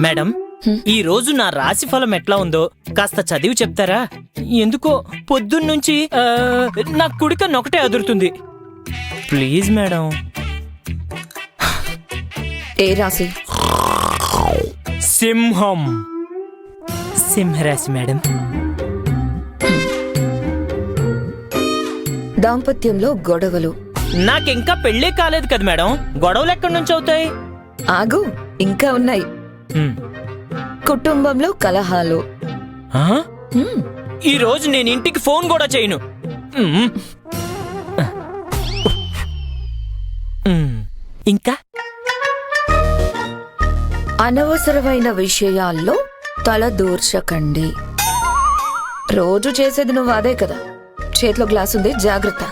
Madam, ఈ రోజు నా రాశి ఫలం ఎట్లా ఉందో కాస్త చదివి చెప్తారా? ఎందుకో పొద్దున్నుంచి నా కుడిక నొకటే అదురుతుంది. Please madam. ఏ రాశి? సింహం. సింహరాశి మేడం. దాంపత్యంలో గొడవలు. నాకింకా పెళ్ళే కాలేదు కదా మేడం, గొడవలు ఎక్కడి నుంచి అవుతాయి? ఆగు, ఇంకా ఉన్నాయి. కుటుంబంలో కలహాలు. ఈ రోజు నేను ఇంటికి ఫోన్ కూడా చేయను. ఇంకా అనవసరమైన విషయాల్లో తల దూర్చకండి. రోజు చేసేది నువ్వు అదే కదా. చేతిలో గ్లాస్ ఉంది, జాగ్రత్త.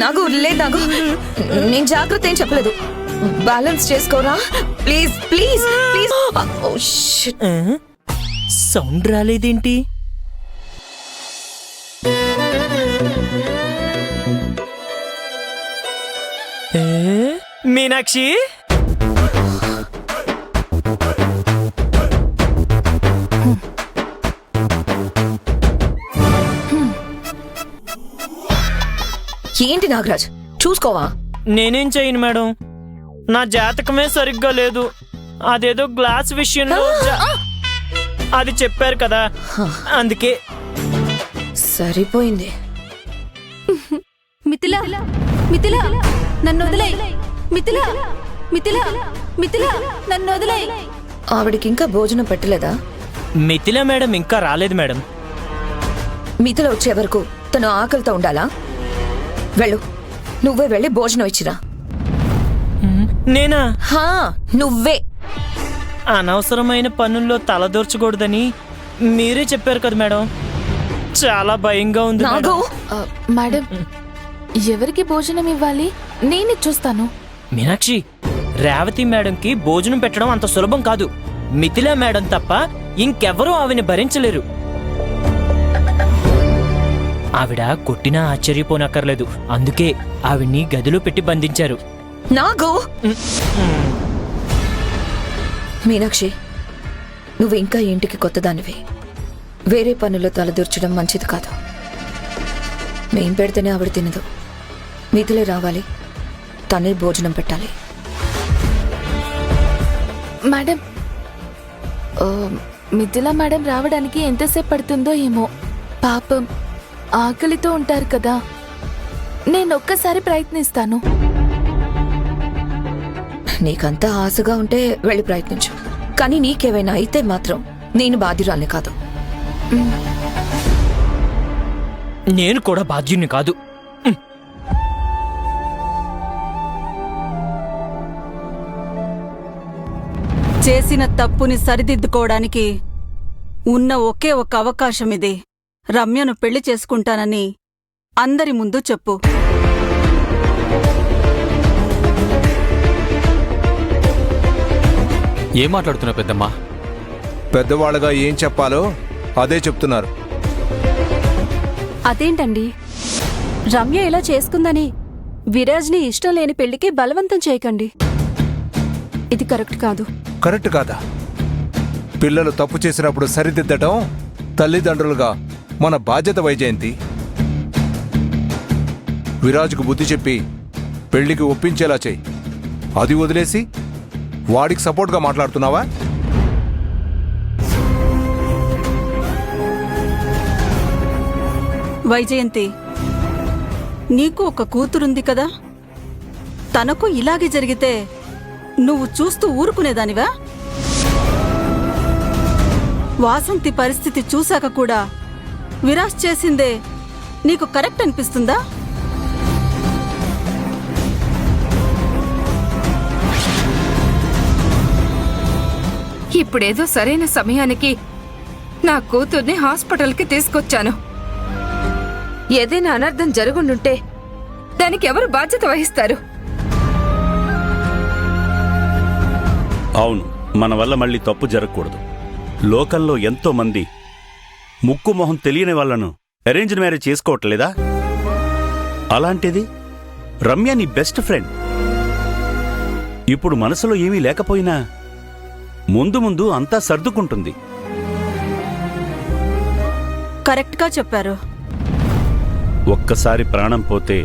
నాకు లేదు, నేను జాగ్రత్త ఏం చెప్పలేదు. బ్యాలెన్స్ చేసుకోరా ప్లీజ్ ప్లీజ్ ప్లీజ్. సౌండ్ రాలేదేంటి? మీనాక్షి, ఏంటి నాగరాజ్, చూసుకోవా? నేనేం చేయను మేడం, నా జాతకమే సరిగ్గా లేదు. అదేదో గ్లాస్ విషయంలో అది చెప్పారు కదా, అందుకే. సరిపోయింది. మిథిలా, మిథిలా నన్ను వదిలేయ్. మిథిలా, మిథిలా, మిథిలా నన్ను వదిలేయ్. ఆవిడికి ఇంకా భోజనం పెట్టలేదా? మిథిలా మేడం ఇంకా రాలేదు మేడం. మిథిల వచ్చే వరకు తను ఆకలితో ఉండాలా? వెళ్ళు, నువ్వే వెళ్ళి భోజనం ఇచ్చిరా. నేనా? హా, నువ్వే. అనవసరమైన పనుల్లో తలదూర్చకూడదని మీరే చెప్పారు కదా మేడం. చాలా భయంగా ఉంది. మేడం, ఎవరికి భోజనం ఇవ్వాలి? నేను చూస్తాను. మీనాక్షి, రేవతి మేడంకి భోజనం పెట్టడం అంత సులభం కాదు. మిథిలా మేడం తప్ప ఇంకెవరూ ఆవిని భరించలేరు. ఆవిడ కొట్టినా ఆశ్చర్యపోనక్కర్లేదు, అందుకే ఆవిడ్ని గదిలో పెట్టి బంధించారు. నాగో, మీనాక్షి, నువ్వు ఇంకా ఇంటికి కొత్తదానివి. వేరే పనుల్లో తలదూర్చడం మంచిది కాదు. మేం పెడితేనే ఆవిడ తినదు. మిథిలే రావాలి, తనే భోజనం పెట్టాలి. మేడం, మిథిలా మేడం రావడానికి ఎంతసేపు పడుతుందో ఏమో. పాపం ఆకలితో ఉంటారు కదా. నేను ఒక్కసారి ప్రయత్నిస్తాను. నీకంతా ఆశగా ఉంటే వెళ్ళి ప్రయత్నించు, కానీ నీకేమైనా అయితే మాత్రం నేను బాధ్యురాల్ని కాదు. నేను కూడా బాధ్యుని కాదు. చేసిన తప్పుని సరిదిద్దుకోవడానికి ఉన్న ఒకే ఒక అవకాశం ఇది. రమ్యను పెళ్లి చేసుకుంటానని అందరి ముందు చెప్పు. ఏం మాట్లాడుతున్నా పెద్దమ్మా? పెద్దవాళ్ళగా ఏం చెప్పాలో అదే చెప్తున్నారు. అదేంటండి, రమ్య ఇలా చేసుకుందని విరాజ్ని ఇష్టం లేని పెళ్లికి బలవంతం చేయకండి. ఇది కరెక్ట్ కాదు. కరెక్ట్ కాదా? పిల్లలు తప్పు చేసినప్పుడు సరిదిద్దటం తల్లిదండ్రులుగా మన బాధ్యత. వైజయంతి, విరాజ్కు బుద్ధి చెప్పి పెళ్లికి ఒప్పించేలా చెయ్యి. అది వదిలేసి వాడికి సపోర్ట్గా మాట్లాడుతున్నావా? వైజయంతి, నీకు ఒక కూతురుంది కదా, తనకు ఇలాగే జరిగితే నువ్వు చూస్తూ ఊరుకునేదానివా? వాసంతి పరిస్థితి చూశాక కూడా విరాజ్ చేసిందే నీకు కరెక్ట్ అనిపిస్తుందా? ఇప్పుడేదో సరైన సమయానికి నా కూతుర్ని హాస్పిటల్కి తీసుకొచ్చాను. ఏదైనా అనర్థం జరుగుండుంటే దానికి ఎవరు బాధ్యత వహిస్తారు? అవును, మన వల్ల మళ్ళీ తప్పు జరగకూడదు. లోకంలో ఎంతో మంది ముక్కు మొహం తెలియని వాళ్లను అరేంజ్డ్ మ్యారేజ్ చేసుకోవట్లేదా? అలాంటిది రమ్య నీ బెస్ట్ ఫ్రెండ్. ఇప్పుడు మనసులో ఏమీ లేకపోయినా ముందు ముందు అంతా సర్దుకుంటుంది. కరెక్ట్గా చెప్పారు. ఒక్కసారి ప్రాణం పోతే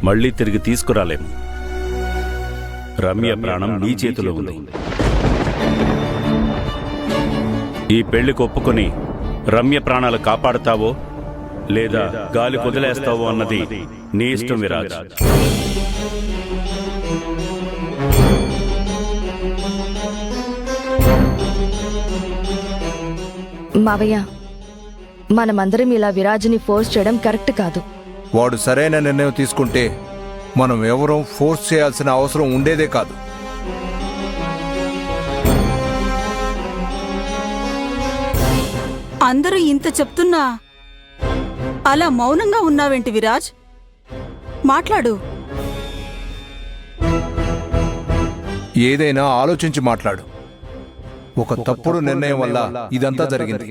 మళ్ళీ తిరిగి తీసుకురాలేము. రమ్య ప్రాణం నీ చేతిలో ఉంది. ఈ పెళ్లికి ఒప్పుకొని రమ్య ప్రాణాలు కాపాడుతావో లేదా గాలి కుదిలేస్తావో అన్నది నీ ఇష్టం విరాజ్. మావయ్య, మనమందరం ఇలా విరాజ్ని ఫోర్స్ చేయడం కరెక్ట్ కాదు. వాడు సరైన నిర్ణయం తీసుకుంటే మనం ఎవరూ ఫోర్స్ చేయాల్సిన అవసరం ఉండేదే కాదు. అందరూ ఇంత చెప్తున్నా అలా మౌనంగా ఉన్నావేంటి విరాజ్? మాట్లాడు. ఏదైనా ఆలోచించి మాట్లాడు. ఒక తప్పుడు నిర్ణయం వల్ల ఇదంతా జరిగింది.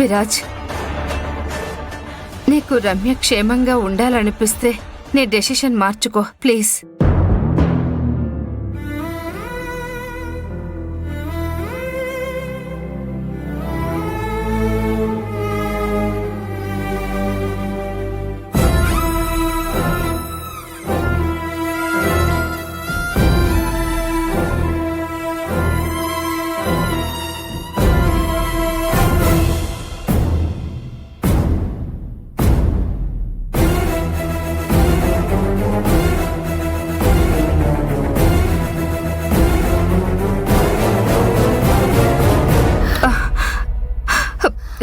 విరాజ్, నీకు రమ్య క్షేమంగా ఉండాలనిపిస్తే నీ డెసిషన్ మార్చుకో ప్లీజ్.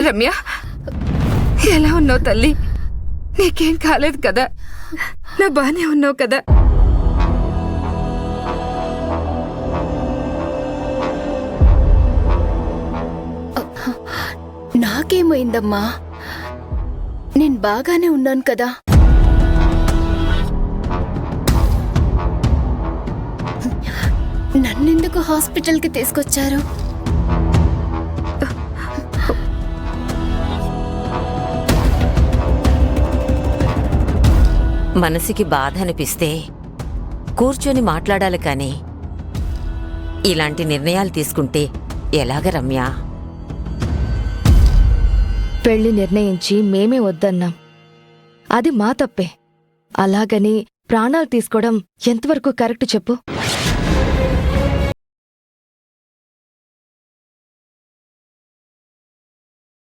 రమ్య, ఎలా ఉన్నావు తల్లి? నీకేం కాలేదు కదా? నా బానే ఉన్నావు కదా? నాకేమైందమ్మా? నేను బాగానే ఉన్నాను కదా. నన్నెందుకు హాస్పిటల్కి తీసుకొచ్చారు? మనసుకి బాధ అనిపిస్తే కూర్చొని మాట్లాడాలి కానీ ఇలాంటి నిర్ణయాలు తీసుకుంటే ఎలాగ రమ్య? పెళ్లి నిర్ణయించి మేమే వద్దన్నాం. అది మా తప్పే. అలాగని ప్రాణాలు తీసుకోవడం ఎంతవరకు కరెక్ట్ చెప్పు?